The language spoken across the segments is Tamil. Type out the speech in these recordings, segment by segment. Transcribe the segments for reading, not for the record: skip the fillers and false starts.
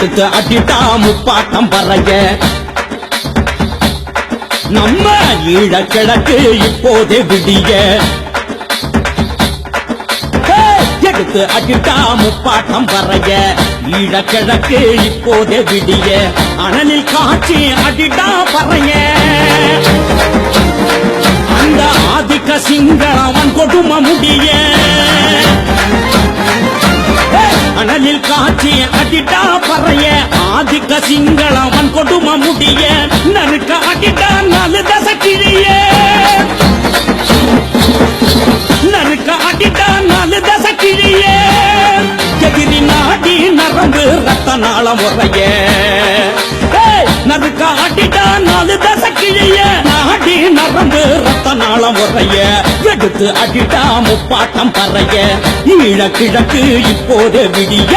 எடுத்து அடிட்டா முப்பாட்டம் பறைய நம்ம ஈழ கிழக்கு இப்போதே விடிய எடுத்து அடிட்டா முப்பாட்டம் பறைய ஈழ கிழக்கு இப்போதே விடிய அனலில் காட்சி அடிட்டா பறைய அந்த ஆதிக்க சிங்களவன் கொடும முடிய அனலில் காட்சி அடிட்டா பறைய ஆதிக்க சிங்களவன் கொடும முடிய நறுக்க அடிட்டா நாலு தசை கிழிய நறுக்க அடிட்டா நாலு தசை கிழிய எதிரி நாடி நரம்பு ரத்த நாளம் உறைய நறுக்க அடிட்டா நாலு தசை கிழிய நாடி நரம்பு ரத்த நாளம் உறைய எடுத்து அடிட்டா முப்பாட்டம் பறைய ஈழ கிழக்கு இப்போது விடிய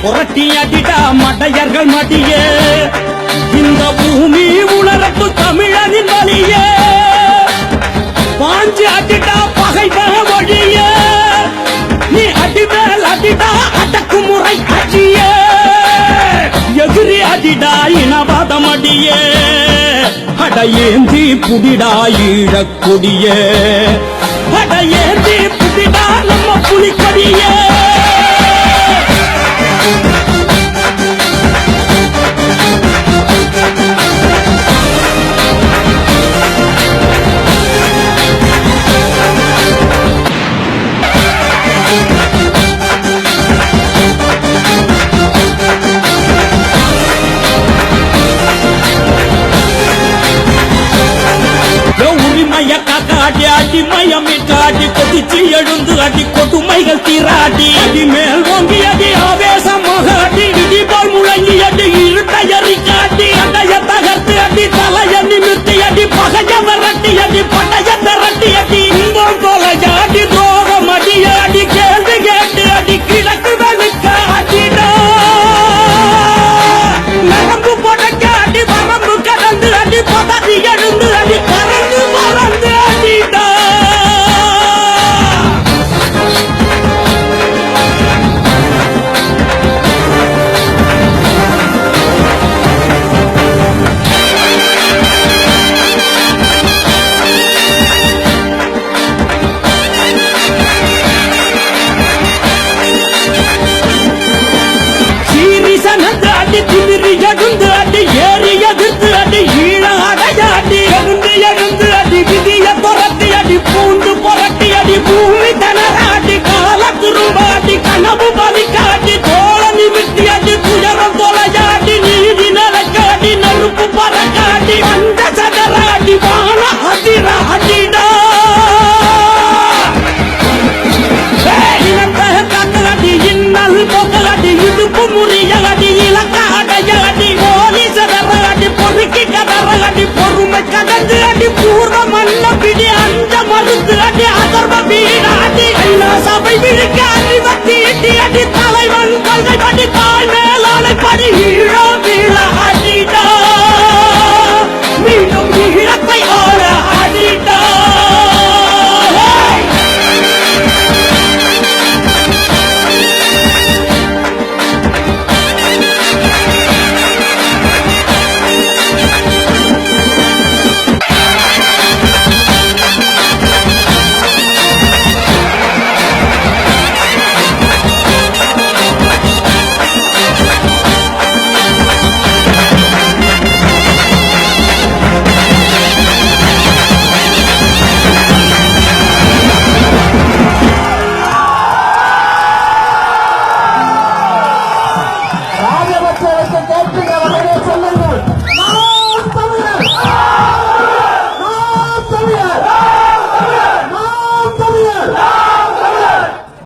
புரட்டி அடிட்டா மடையர்கள் மடிய இந்த பூமி உணரப்பு தமிழனின் வழிய பாஞ்சு அடிட்டா பகைவன வழிய நீ அடிமேல் அடிடா அடக்குமுறை அடிய எதிரி அடிடா இனவாதம் அடிய அடையேந்தி புடிடா ஈழக்கொடிய அடையேந்தி புடிடா நம்ம புலிக்கொடிய அடிமயமிட்டாடி கொதிச்சு எழுந்து அடி கொடுமைகள் தீராடி அடி மேல் ஓங்கி அடி ஆவேசமாக அடி இடி போல் முழங்கி அடி இருட்டையறி காட்டி அடைய தகர்த்து அடி தலைய நிமிர்த்தி அடி பகைய வரட்டி அடி படைய திரட்டி அடி இன்பம் தொலையாடி துரோகம் அடியாடி கேள்வி கேட்டு அடி கிழக்கு வெளுக்க அடிடா நரம்பு படைக்க அடி வரம்பு கடந்து அடி பதறி எழுந்து அடி பறந்து பறந்து அடிடா அடி திமிரி எழுந்து அடி ஏறி எதிர்த்து அடி ஈழ அடையாடி எழுந்து எழுந்து அடி விதிய புரட்டி அடி பூண்டு புரட்டி அடி பூமி தனராடி கால குறும்பாடி கனவு பலிக்காடி தோள நிமித்தி அடி துயரம் தொலையாடி நீதி நிலக்காடி நெருப்பு பறக்காடி அந்த சதராடி வான அதிர அடிடா அடி இன்னல் பொங்கலடி இடுப்பு முறியலடி இலக்க அடையலடி போலீசரடி பொறுக்கி கதறலடி பொறுமை கடந்து அடி பூர்வ மல்ல பிடி அந்த மருந்து அடி அதர்வ வீடாடி ஐநா சபை விழுக்க அறிவத்தி இட்டி அடி தலைவன் கொள்கை படி தாழ் மேலாளை படி